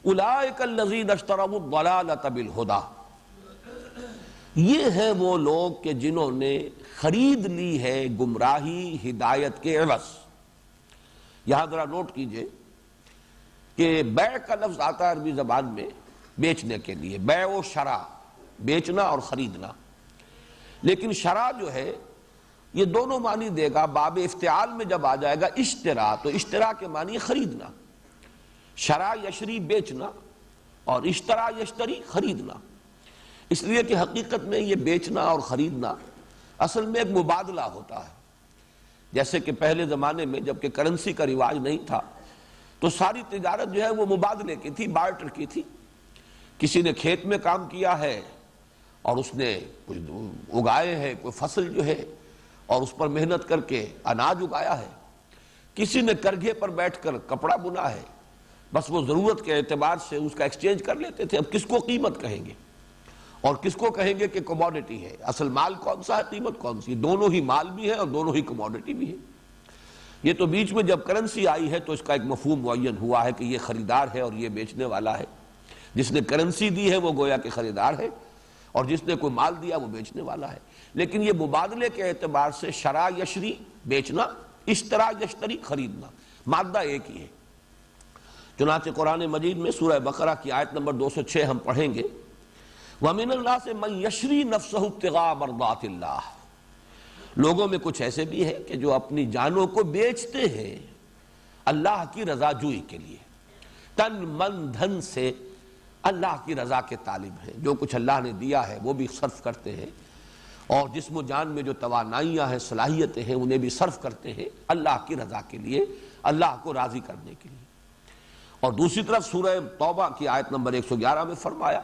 اولئک الذین اشتروا الضلالۃ بالہدی، یہ ہیں وہ لوگ کہ جنہوں نے خرید لی ہے گمراہی ہدایت کے عوض۔ یہاں ذرا نوٹ کیجئے کہ بیع کا لفظ آتا ہے عربی زبان میں بیچنے کے لیے، بیع و شراء، بیچنا اور خریدنا، لیکن شراء جو ہے یہ دونوں معنی دے گا۔ باب افتعال میں جب آ جائے گا اشترا، تو اشترا کے معنی خریدنا، شراء یشری بیچنا اور اشترا یشتری خریدنا، اس لیے کہ حقیقت میں یہ بیچنا اور خریدنا اصل میں ایک مبادلہ ہوتا ہے۔ جیسے کہ پہلے زمانے میں جب کہ کرنسی کا رواج نہیں تھا تو ساری تجارت جو ہے وہ مبادلے کی تھی، بارٹر کی تھی۔ کسی نے کھیت میں کام کیا ہے اور اس نے کچھ اگائے ہے، کوئی فصل جو ہے اور اس پر محنت کر کے اناج اگایا ہے، کسی نے کرگھے پر بیٹھ کر کپڑا بنا ہے، بس وہ ضرورت کے اعتبار سے اس کا ایکسچینج کر لیتے تھے۔ اب کس کو قیمت کہیں گے اور کس کو کہیں گے کہ کموڈٹی ہے؟ اصل مال کون سا ہے، قیمت کون سی؟ دونوں ہی مال بھی ہے اور دونوں ہی کموڈٹی بھی ہے۔ یہ تو بیچ میں جب کرنسی آئی ہے تو اس کا ایک مفہوم معین ہوا ہے کہ یہ خریدار ہے اور یہ بیچنے والا ہے۔ جس نے کرنسی دی ہے وہ گویا کہ خریدار ہے اور جس نے کوئی مال دیا وہ بیچنے والا ہے۔ لیکن یہ مبادلے کے اعتبار سے شراء یشری بیچنا، اشترا یشتری خریدنا، مادہ ایک ہی ہے۔ چنانچہ قرآن مجید میں سورہ بقرہ کی آیت نمبر 206 ہم پڑھیں گے، وَمِنَ النَّاسِ مَن يَشْرِي نَفْسَهُ ابْتِغَاءَ مَرْضَاتِ اللَّهِ، لوگوں میں کچھ ایسے بھی ہیں کہ جو اپنی جانوں کو بیچتے ہیں اللہ کی رضا جوئی کے لیے، تن من دھن سے اللہ کی رضا کے طالب ہیں، جو کچھ اللہ نے دیا ہے وہ بھی صرف کرتے ہیں، اور جسم و جان میں جو توانائیاں ہیں، صلاحیتیں ہیں، انہیں بھی صرف کرتے ہیں اللہ کی رضا کے لیے، اللہ کو راضی کرنے کے لیے۔ اور دوسری طرف سورہ توبہ کی آیت نمبر 111 میں فرمایا،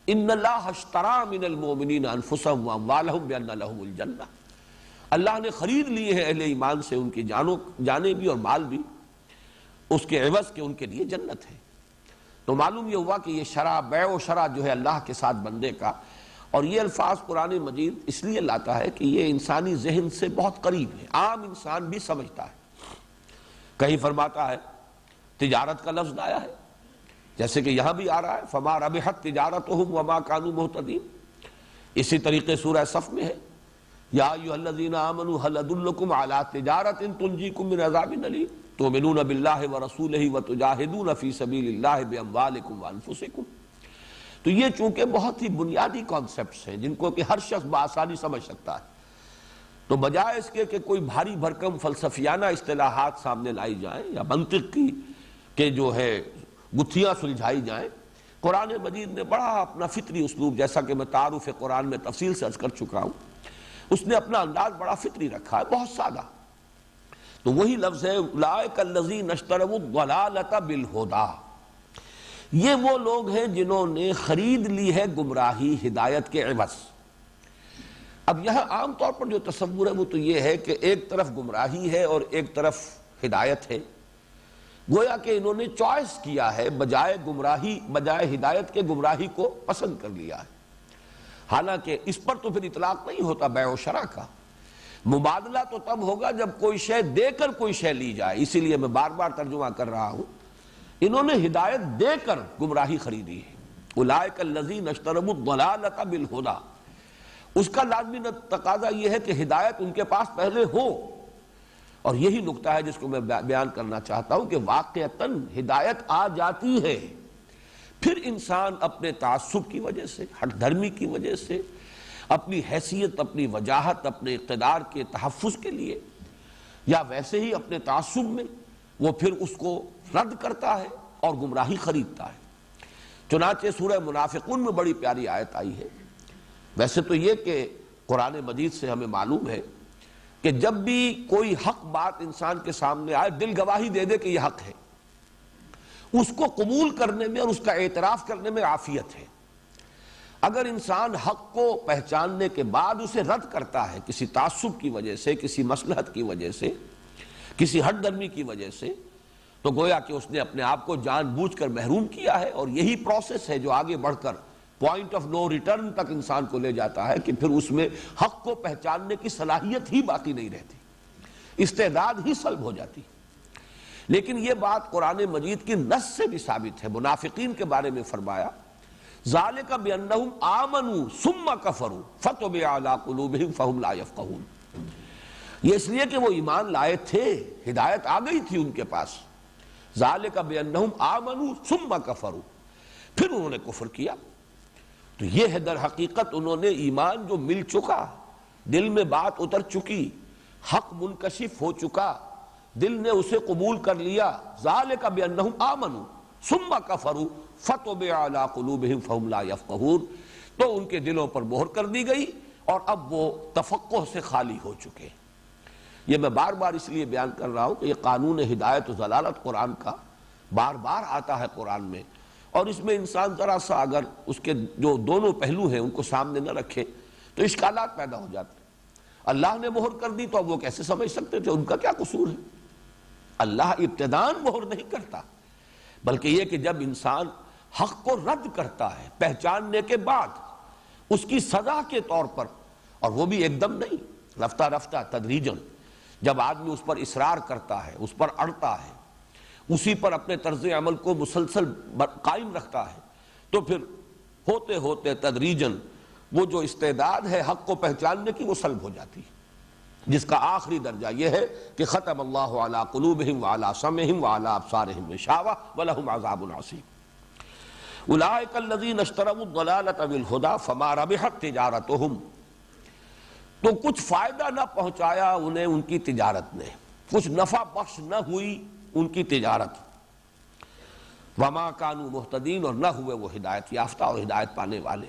ان اللہ اشتری من المؤمنین انفسهم واموالهم بان لهم الجنہ، اللہ نے خرید لیے ہیں اہل ایمان سے ان کی جانیں بھی اور مال بھی، اس کے عوض کے ان کے لیے جنت ہے۔ تو معلوم یہ ہوا کہ یہ شراء، بیع و شراء جو ہے اللہ کے ساتھ بندے کا، اور یہ الفاظ قرآن مجید اس لیے لاتا ہے کہ یہ انسانی ذہن سے بہت قریب ہے، عام انسان بھی سمجھتا ہے۔ کہیں فرماتا ہے تجارت کا لفظ آیا ہے، جیسے کہ یہاں بھی آ رہا ہے فما ربحت تجارتهم وما كانوا مهتدين۔ اسی طریقے سورہ صف میں ہے، یا ایھا الذین آمنوا هل ادلکم علی تجارۃ تنجیکم من عذاب الیم تؤمنون باللہ ورسولہ وتجاہدون فی سبیل اللہ باموالکم وانفسکم۔ تو یہ چونکہ بہت ہی بنیادی کانسیپٹس ہیں جن کو کہ ہر شخص بآسانی سمجھ سکتا ہے، تو بجائے اس کے کہ کوئی بھاری بھرکم فلسفیانہ اصطلاحات سامنے لائی جائیں یا منطق کی کہ جو ہے گتھیاں سلجھائی جائیں، قرآن مجید نے بڑا اپنا فطری اسلوب، جیسا کہ میں تعارف قرآن میں تفصیل سے عرض کر چکا ہوں، اس نے اپنا انداز بڑا فطری رکھا ہے، بہت سادہ۔ تو وہی لفظ ہے اولئک الذین اشتروا الضلالۃ بالہدی، یہ وہ لوگ ہیں جنہوں نے خرید لی ہے گمراہی ہدایت کے عوض۔ اب یہاں عام طور پر جو تصور ہے وہ تو یہ ہے کہ ایک طرف گمراہی ہے اور ایک طرف ہدایت ہے، گویا کہ انہوں نے چوائس کیا ہے، بجائے ہدایت کے گمراہی کو پسند کر لیا ہے۔ حالانکہ اس پر تو پھر اطلاق نہیں ہوتا بیع و شراء کا، مبادلہ تو تب ہوگا جب کوئی شے دے کر کوئی شے لی جائے۔ اسی لیے میں بار بار ترجمہ کر رہا ہوں، انہوں نے ہدایت دے کر گمراہی خریدی ہے۔ اولئک الذین اشتروا الضلالۃ بالہدی، اس کا لازمی تقاضا یہ ہے کہ ہدایت ان کے پاس پہلے ہو، اور یہی نقطہ ہے جس کو میں بیان کرنا چاہتا ہوں کہ واقعتاً ہدایت آ جاتی ہے، پھر انسان اپنے تعصب کی وجہ سے، ہٹ دھرمی کی وجہ سے، اپنی حیثیت، اپنی وجاہت، اپنے اقتدار کے تحفظ کے لیے، یا ویسے ہی اپنے تعصب میں وہ پھر اس کو رد کرتا ہے اور گمراہی خریدتا ہے۔ چنانچہ سورہ منافقون میں بڑی پیاری آیت آئی ہے۔ ویسے تو یہ کہ قرآن مجید سے ہمیں معلوم ہے کہ جب بھی کوئی حق بات انسان کے سامنے آئے، دل گواہی دے دے کہ یہ حق ہے، اس کو قبول کرنے میں اور اس کا اعتراف کرنے میں عافیت ہے۔ اگر انسان حق کو پہچاننے کے بعد اسے رد کرتا ہے کسی تعصب کی وجہ سے، کسی مصلحت کی وجہ سے، کسی ہٹ درمی کی وجہ سے، تو گویا کہ اس نے اپنے آپ کو جان بوجھ کر محروم کیا ہے، اور یہی پروسیس ہے جو آگے بڑھ کر پوائنٹ آف نو ریٹرن تک انسان کو لے جاتا ہے کہ پھر اس میں حق کو پہچاننے کی صلاحیت ہی باقی نہیں رہتی، استعداد ہی سلب ہو جاتی۔ لیکن یہ بات قرآن مجید کی نص سے بھی ثابت ہے. منافقین کے بارے میں فرمایا ذالک بانہم آمنوا ثم کفروا فطبع علی قلوبہم فہم لا یفقہون. یہ اس لیے کہ وہ ایمان لائے تھے، ہدایت آ گئی تھی ان کے پاس. ذالک بانہم آمنوا ثم کفروا، پھر انہوں نے کفر کیا. تو یہ ہے در حقیقت انہوں نے ایمان جو مل چکا، دل میں بات اتر چکی، حق منکشف ہو چکا، دل نے اسے قبول کر لیا. ذالک بانہم آمنوا ثم کفروا فطبع علی قلوبہم فہم لا یفقہون. تو ان کے دلوں پر مہر کر دی گئی اور اب وہ تفقہ سے خالی ہو چکے. یہ میں بار بار اس لیے بیان کر رہا ہوں کہ یہ قانون ہدایت و ضلالت قرآن کا بار بار آتا ہے قرآن میں، اور اس میں انسان ذرا سا اگر اس کے جو دونوں پہلو ہیں ان کو سامنے نہ رکھے تو اشکالات پیدا ہو جاتے ہیں. اللہ نے مہر کر دی تو اب وہ کیسے سمجھ سکتے تھے؟ ان کا کیا قصور ہے؟ اللہ ابتداءً مہر نہیں کرتا، بلکہ یہ کہ جب انسان حق کو رد کرتا ہے پہچاننے کے بعد اس کی سزا کے طور پر، اور وہ بھی ایک دم نہیں، رفتہ رفتہ تدریجاً، جب آدمی اس پر اصرار کرتا ہے، اس پر اڑتا ہے، اسی پر اپنے طرز عمل کو مسلسل قائم رکھتا ہے، تو پھر ہوتے ہوتے تدریجاً وہ جو استعداد ہے حق کو پہچاننے کی وہ سلب ہو جاتی ہے، جس کا آخری درجہ یہ ہے کہ ختم اللہ علی قلوبہم وعلی سمعہم وعلی ابصارہم غشاوہ ولہم عذاب عظیم. اولئک الذین اشتروا الضلالۃ بالہدی فما ربحت تجارتہم. تو کچھ فائدہ نہ پہنچایا انہیں ان کی تجارت نے، کچھ نفع بخش نہ ہوئی ان کی تجارت. وما کانوا مہتدین، اور نہ ہوئے وہ ہدایت یافتہ اور ہدایت پانے والے.